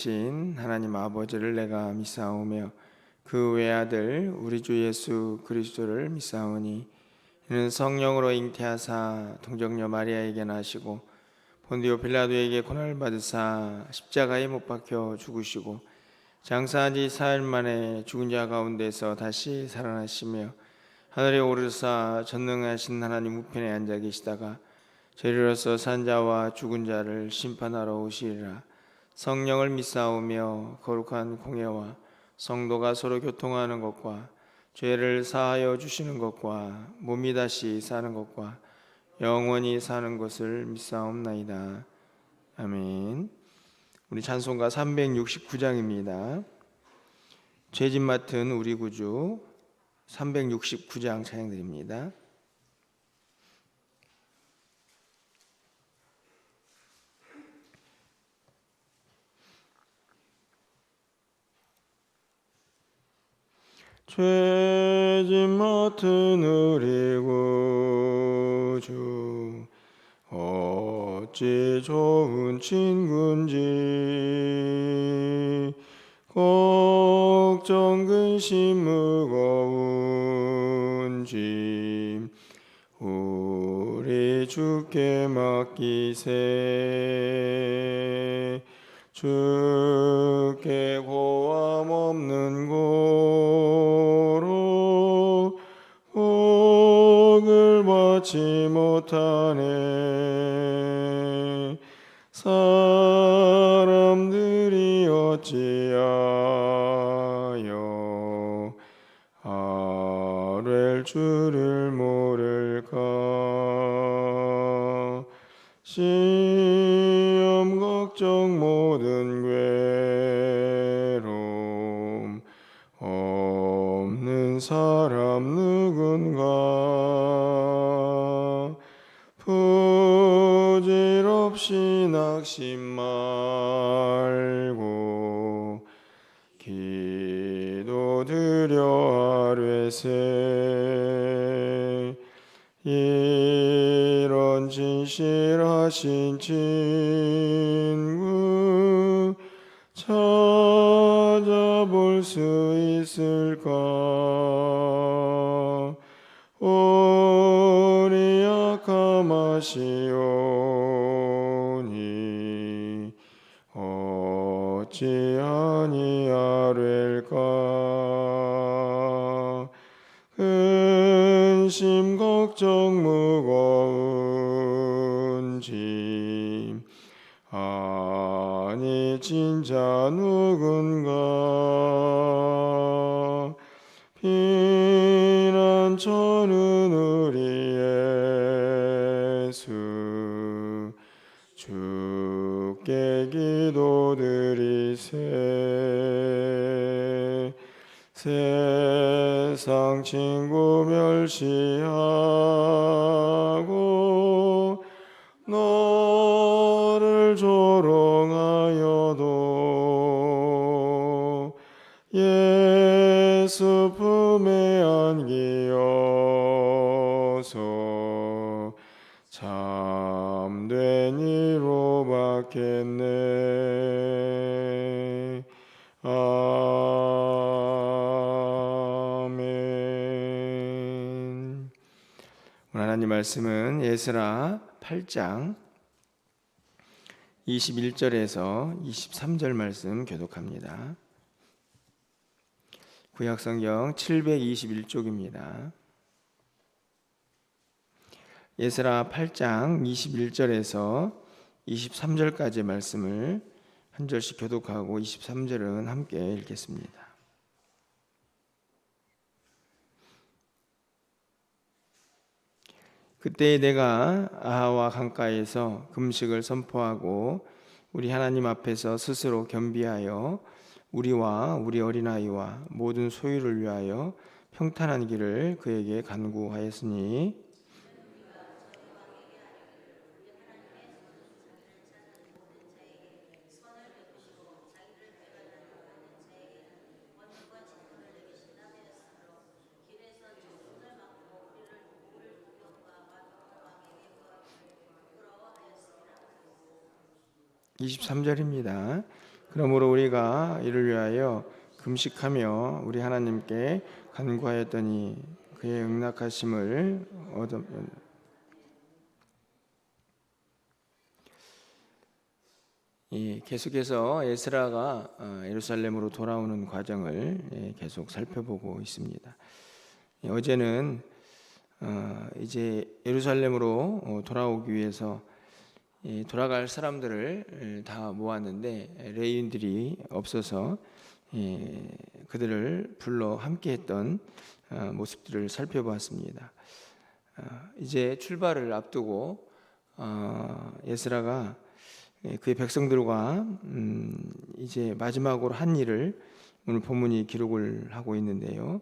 신 하나님 아버지를 내가 믿사오며 그 외아들 우리 주 예수 그리스도를 믿사오니 이는 성령으로 잉태하사 동정녀 마리아에게 나시고 본디오 빌라도에게 고난을 받으사 십자가에 못 박혀 죽으시고 장사한 지 사흘 만에 죽은 자 가운데서 다시 살아나시며 하늘에 오르사 전능하신 하나님 우편에 앉아 계시다가 죄리로서 산 자와 죽은 자를 심판하러 오시리라. 성령을 믿사오며 거룩한 공예와 성도가 서로 교통하는 것과 죄를 사하여 주시는 것과 몸이 다시 사는 것과 영원히 사는 것을 믿사옵나이다. 아멘. 우리 찬송가 369장입니다. 죄짐 맡은 우리 구주 369장 찬양드립니다. 죄짐 맡은 우리 구주 어찌 좋은 친구인지 걱정 근심 무거운 짐 우리 주께 맡기세. 주께 고함 없는 고로 복을 받지 못하네. 사람들이 어찌하여 아뢰 줄을 모를까. 시험 걱정 모든 괴로움 없는 사람 누군가. 부질없이 낙심 말고 기도드려 아뢰세. 이런 진실하신 친구 찾아볼 수 있을까. 우리 약함하시오니 어찌 아니하릴까. 근심 걱정 무거운 짐 아니 진짜 누군가. 피난처는 우리 예수 주께 기도드리세. 세상 친구 멸시하고 너를 조롱하여도 예수 품에 안기어서 참된 이로 받겠네. 아멘. 오늘 하나님 말씀은 에스라 8장 21절에서 23절 말씀 교독합니다. 구약성경 721쪽입니다. 에스라 8장 21절에서 23절까지 말씀을 한 절씩 교독하고 23절은 함께 읽겠습니다. 그때 내가 아하와 강가에서 금식을 선포하고 우리 하나님 앞에서 스스로 겸비하여 우리와 우리 어린아이와 모든 소유를 위하여 평탄한 길을 그에게 간구하였으니 (23절입니다) 그러므로 우리가 이를 위하여 금식하며 우리 하나님께 간구하였더니 그의 응낙하심을 얻어. 계속해서 에스라가 예루살렘으로 돌아오는 과정을 계속 살펴보고 있습니다. 어제는 이제 예루살렘으로 돌아오기 위해서 돌아갈 사람들을 다 모았는데 레위인들이 없어서 그들을 불러 함께했던 모습들을 살펴보았습니다. 이제 출발을 앞두고 에스라가 그의 백성들과 이제 마지막으로 한 일을 오늘 본문이 기록을 하고 있는데요.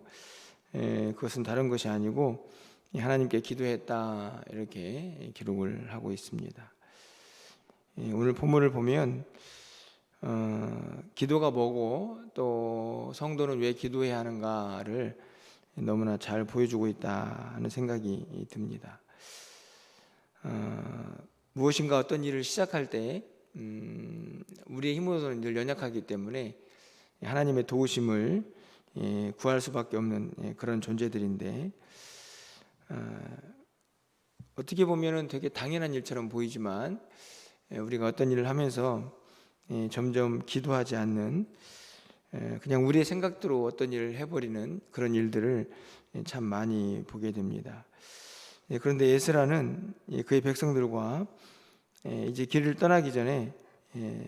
그것은 다른 것이 아니고 하나님께 기도했다 이렇게 기록을 하고 있습니다. 오늘 본문을 보면 기도가 뭐고 또 성도는 왜 기도해야 하는가를 너무나 잘 보여주고 있다 하는 생각이 듭니다. 무엇인가 어떤 일을 시작할 때 우리의 힘으로는 늘 연약하기 때문에 하나님의 도우심을 구할 수밖에 없는 그런 존재들인데 어떻게 보면은 되게 당연한 일처럼 보이지만 우리가 어떤 일을 하면서 점점 기도하지 않는 그냥 우리의 생각대로 어떤 일을 해버리는 그런 일들을 참 많이 보게 됩니다. 그런데 에스라는 그의 백성들과 이제 길을 떠나기 전에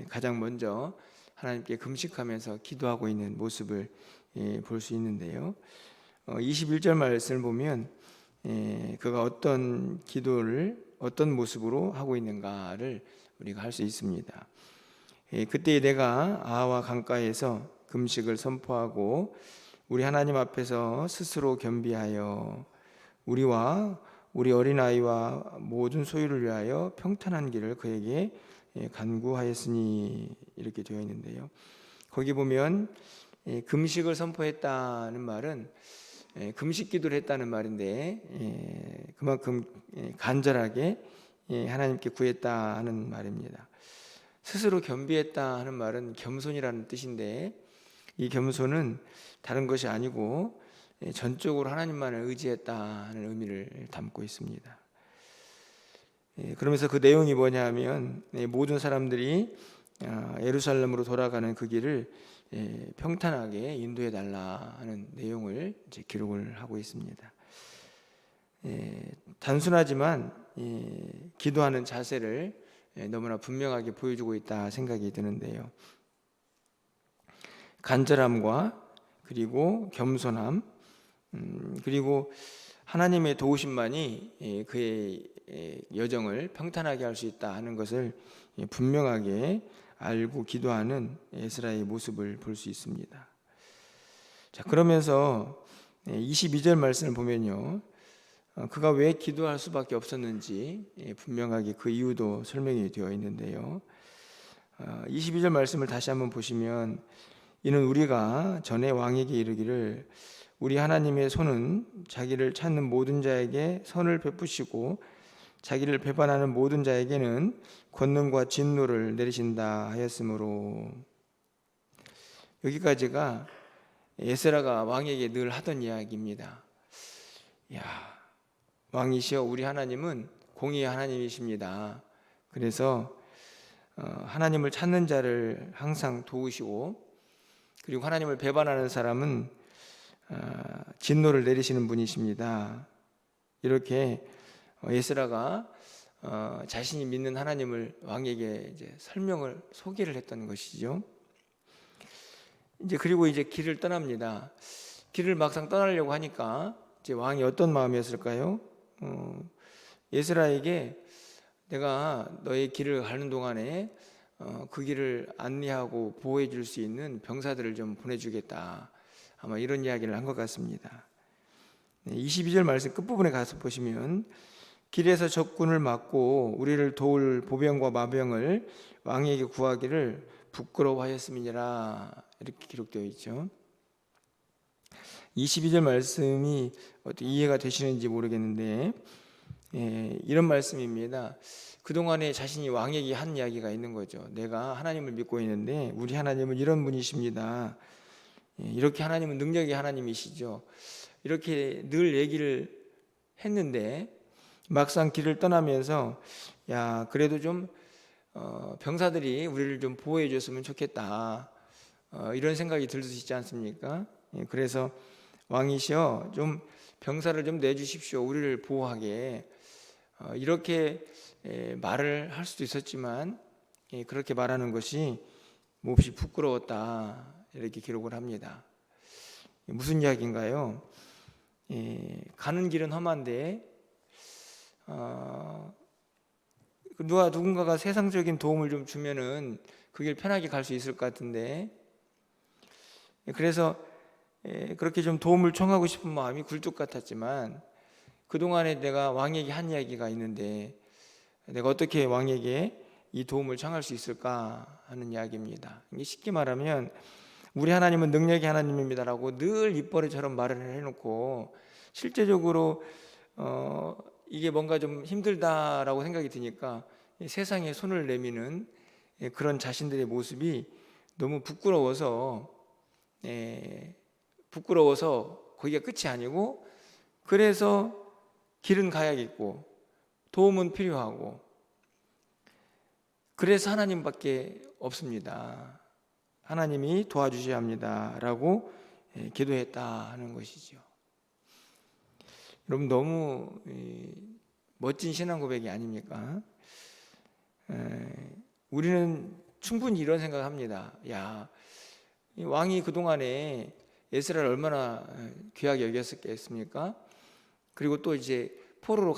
가장 먼저 하나님께 금식하면서 기도하고 있는 모습을 볼 수 있는데요. 21절 말씀을 보면 그가 어떤 기도를 어떤 모습으로 하고 있는가를 우리가 할 수 있습니다. 그때 내가 아하와 강가에서 금식을 선포하고 우리 하나님 앞에서 스스로 겸비하여 우리와 우리 어린아이와 모든 소유를 위하여 평탄한 길을 그에게 간구하였으니 이렇게 되어 있는데요. 거기 보면 금식을 선포했다는 말은 금식 기도를 했다는 말인데 그만큼 간절하게 하나님께 구했다 하는 말입니다. 스스로 겸비했다 하는 말은 겸손이라는 뜻인데 이 겸손은 다른 것이 아니고 전적으로 하나님만을 의지했다 하는 의미를 담고 있습니다. 그러면서 그 내용이 뭐냐 하면 모든 사람들이 예루살렘으로 돌아가는 그 길을 평탄하게 인도해 달라 하는 내용을 이제 기록을 하고 있습니다. 단순하지만 기도하는 자세를 너무나 분명하게 보여주고 있다 생각이 드는데요. 간절함과 그리고 겸손함 그리고 하나님의 도우심만이 그의 여정을 평탄하게 할 수 있다 하는 것을 분명하게 알고 기도하는 에스라의 모습을 볼 수 있습니다. 자, 그러면서 22절 말씀을 보면요. 그가 왜 기도할 수밖에 없었는지 분명하게 그 이유도 설명이 되어 있는데요. 22절 말씀을 다시 한번 보시면 이는 우리가 전에 왕에게 이르기를 우리 하나님의 손은 자기를 찾는 모든 자에게 선을 베푸시고 자기를 배반하는 모든 자에게는 권능과 진노를 내리신다 하였으므로 여기까지가 에스라가 왕에게 늘 하던 이야기입니다. 왕이시여 우리 하나님은 공의의 하나님이십니다. 그래서 하나님을 찾는 자를 항상 도우시고 그리고 하나님을 배반하는 사람은 진노를 내리시는 분이십니다. 이렇게 에스라가 자신이 믿는 하나님을 왕에게 이제 소개를 했던 것이죠. 그리고 이제 길을 떠납니다. 길을 막상 떠나려고 하니까 이제 왕이 어떤 마음이었을까요? 에스라에게 내가 너의 길을 가는 동안에 그 길을 안내하고 보호해 줄 수 있는 병사들을 좀 보내주겠다. 아마 이런 이야기를 한 것 같습니다. 22절 말씀 끝부분에 가서 보시면 길에서 적군을 막고 우리를 도울 보병과 마병을 왕에게 구하기를 부끄러워하였음이니라 이렇게 기록되어 있죠. 22절 말씀이 어떻게 이해가 되시는지 모르겠는데 이런 말씀입니다. 그동안에 자신이 왕에게 한 이야기가 있는 거죠. 내가 하나님을 믿고 있는데 우리 하나님은 이런 분이십니다. 이렇게 하나님은 능력의 하나님이시죠. 이렇게 늘 얘기를 했는데 막상 길을 떠나면서 야, 그래도 좀 병사들이 우리를 좀 보호해 줬으면 좋겠다, 이런 생각이 들 수 있지 않습니까? 그래서 왕이시여, 좀 병사를 좀 내주십시오, 우리를 보호하게. 이렇게 말을 할 수도 있었지만 그렇게 말하는 것이 몹시 부끄러웠다, 이렇게 기록을 합니다. 무슨 이야기인가요? 가는 길은 험한데 누군가가 세상적인 도움을 좀 주면은 그 길 편하게 갈 수 있을 것 같은데, 그래서 그렇게 좀 도움을 청하고 싶은 마음이 굴뚝 같았지만 그동안에 내가 왕에게 한 이야기가 있는데 내가 어떻게 왕에게 이 도움을 청할 수 있을까 하는 이야기입니다. 이게 쉽게 말하면 우리 하나님은 능력의 하나님입니다라고 늘 입버릇처럼 말을 해놓고 실제적으로 이게 뭔가 좀 힘들다라고 생각이 드니까 세상에 손을 내미는 그런 자신들의 모습이 너무 부끄러워서 거기가 끝이 아니고, 그래서 길은 가야겠고 도움은 필요하고 그래서 하나님밖에 없습니다, 하나님이 도와주셔야 합니다 라고 기도했다 하는 것이죠. 여러분, 너무 멋진 신앙 고백이 아닙니까? 우리는 충분히 이런 생각을 합니다. 야, 왕이 그동안에 에스라를 얼마나 귀하게 여겼겠습니까? 그리고 또 이제 포로로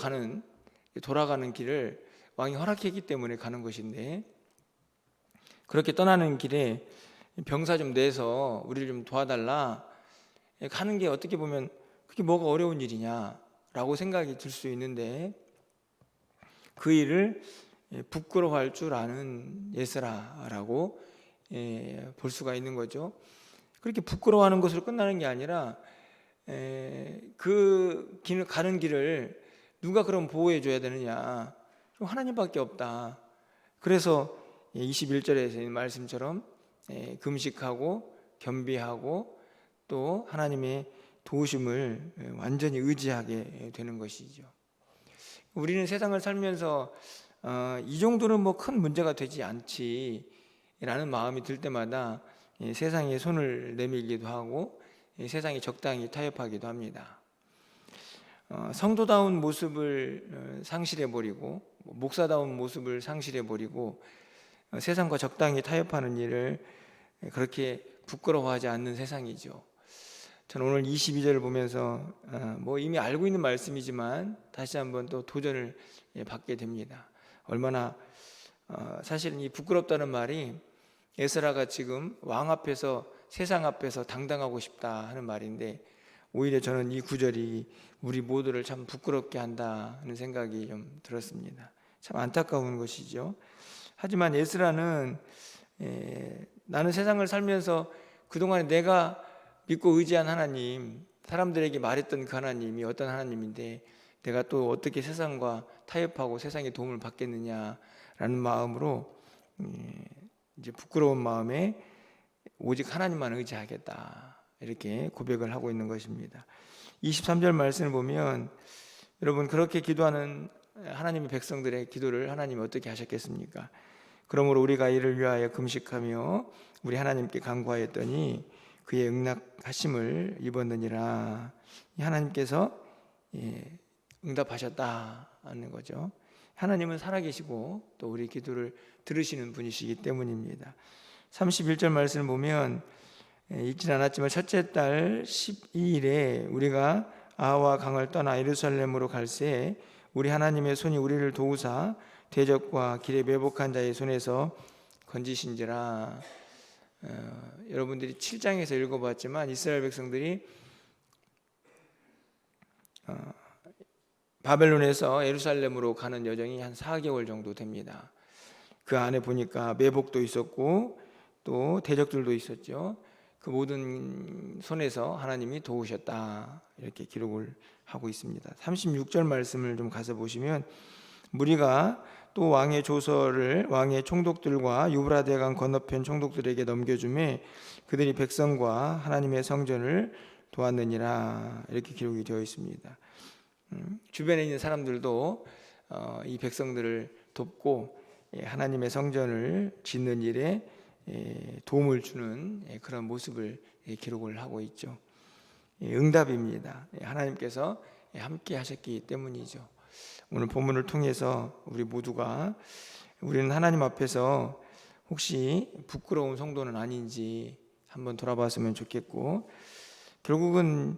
돌아가는 길을 왕이 허락했기 때문에 가는 것인데, 그렇게 떠나는 길에 병사 좀 내서 우리를 좀 도와달라 가는 게 어떻게 보면 그게 뭐가 어려운 일이냐라고 생각이 들 수 있는데, 그 일을 부끄러워할 줄 아는 에스라라고 볼 수가 있는 거죠. 그렇게 부끄러워하는 것으로 끝나는 게 아니라 그 길을 가는 길을 누가 그럼 보호해 줘야 되느냐? 하나님밖에 없다. 그래서 21절에서 있는 말씀처럼 금식하고 겸비하고 또 하나님의 도우심을 완전히 의지하게 되는 것이죠. 우리는 세상을 살면서 이 정도는 뭐 큰 문제가 되지 않지라는 마음이 들 때마다 세상에 손을 내밀기도 하고 세상에 적당히 타협하기도 합니다. 성도다운 모습을 상실해버리고 목사다운 모습을 상실해버리고 세상과 적당히 타협하는 일을 그렇게 부끄러워하지 않는 세상이죠. 저는 오늘 22절을 보면서 뭐 이미 알고 있는 말씀이지만 다시 한번 또 도전을 받게 됩니다. 얼마나 사실은 이 부끄럽다는 말이 에스라가 지금 왕 앞에서, 세상 앞에서 당당하고 싶다 하는 말인데, 오히려 저는 이 구절이 우리 모두를 참 부끄럽게 한다 하는 생각이 좀 들었습니다. 참 안타까운 것이죠. 하지만 에스라는 나는 세상을 살면서 그동안에 내가 믿고 의지한 하나님, 사람들에게 말했던 그 하나님이 어떤 하나님인데 내가 또 어떻게 세상과 타협하고 세상의 도움을 받겠느냐라는 마음으로 이제 부끄러운 마음에 오직 하나님만 의지하겠다, 이렇게 고백을 하고 있는 것입니다. 23절 말씀을 보면 여러분, 그렇게 기도하는 하나님의 백성들의 기도를 하나님이 어떻게 하셨겠습니까? 그러므로 우리가 이를 위하여 금식하며 우리 하나님께 간구하였더니 그의 응답하심을 입었느니라. 하나님께서 응답하셨다 하는 거죠. 하나님은 살아계시고 또 우리 기도를 들으시는 분이시기 때문입니다. 31절 말씀을 보면 읽진 않았지만 첫째 달 12일에 우리가 아와 강을 떠나 예루살렘으로 갈새 우리 하나님의 손이 우리를 도우사 대적과 길에 매복한 자의 손에서 건지신지라. 여러분들이 7장에서 읽어봤지만 이스라엘 백성들이 바벨론에서 예루살렘으로 가는 여정이 한 4개월 정도 됩니다. 그 안에 보니까 매복도 있었고 또 대적들도 있었죠. 그 모든 손에서 하나님이 도우셨다 이렇게 기록을 하고 있습니다. 36절 말씀을 좀 가서 보시면 무리가 또 왕의 조서를 왕의 총독들과 유브라데 강 건너편 총독들에게 넘겨주매 그들이 백성과 하나님의 성전을 도왔느니라 이렇게 기록이 되어 있습니다. 주변에 있는 사람들도 이 백성들을 돕고 하나님의 성전을 짓는 일에 도움을 주는 그런 모습을 기록을 하고 있죠. 응답입니다. 하나님께서 함께 하셨기 때문이죠. 오늘 본문을 통해서 우리 모두가 우리는 하나님 앞에서 혹시 부끄러운 성도는 아닌지 한번 돌아봤으면 좋겠고, 결국은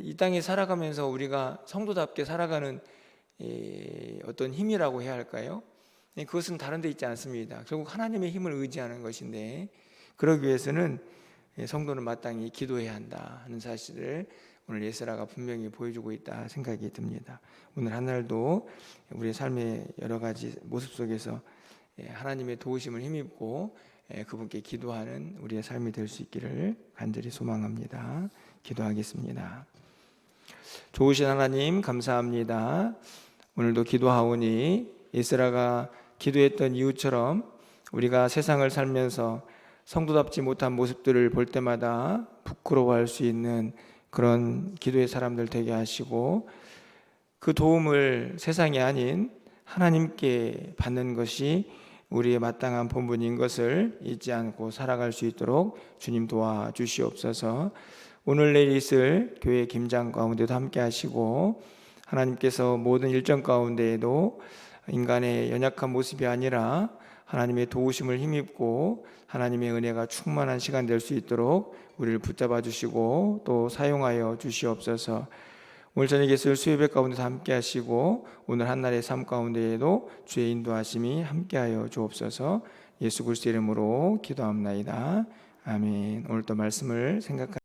이 땅에 살아가면서 우리가 성도답게 살아가는 어떤 힘이라고 해야 할까요? 그것은 다른 데 있지 않습니다. 결국 하나님의 힘을 의지하는 것인데, 그러기 위해서는 성도는 마땅히 기도해야 한다 하는 사실을 오늘 예스라가 분명히 보여주고 있다 생각이 듭니다. 오늘 한 날도 우리의 삶의 여러 가지 모습 속에서 하나님의 도우심을 힘입고 그분께 기도하는 우리의 삶이 될 수 있기를 간절히 소망합니다. 기도하겠습니다. 좋으신 하나님 감사합니다. 오늘도 기도하오니 예스라가 기도했던 이유처럼 우리가 세상을 살면서 성도답지 못한 모습들을 볼 때마다 부끄러워할 수 있는 그런 기도의 사람들 되게 하시고, 그 도움을 세상이 아닌 하나님께 받는 것이 우리의 마땅한 본분인 것을 잊지 않고 살아갈 수 있도록 주님 도와주시옵소서. 오늘 내일 있을 교회 김장 가운데도 함께 하시고, 하나님께서 모든 일정 가운데에도 인간의 연약한 모습이 아니라 하나님의 도우심을 힘입고 하나님의 은혜가 충만한 시간 될 수 있도록 우리를 붙잡아 주시고 또 사용하여 주시옵소서. 오늘 저녁에 있을 수요예배 가운데서 함께 하시고 오늘 한날의 삶 가운데에도 주의 인도하심이 함께하여 주옵소서. 예수 그리스도 이름으로 기도합나이다. 아멘. 오늘 또 말씀을 생각하시고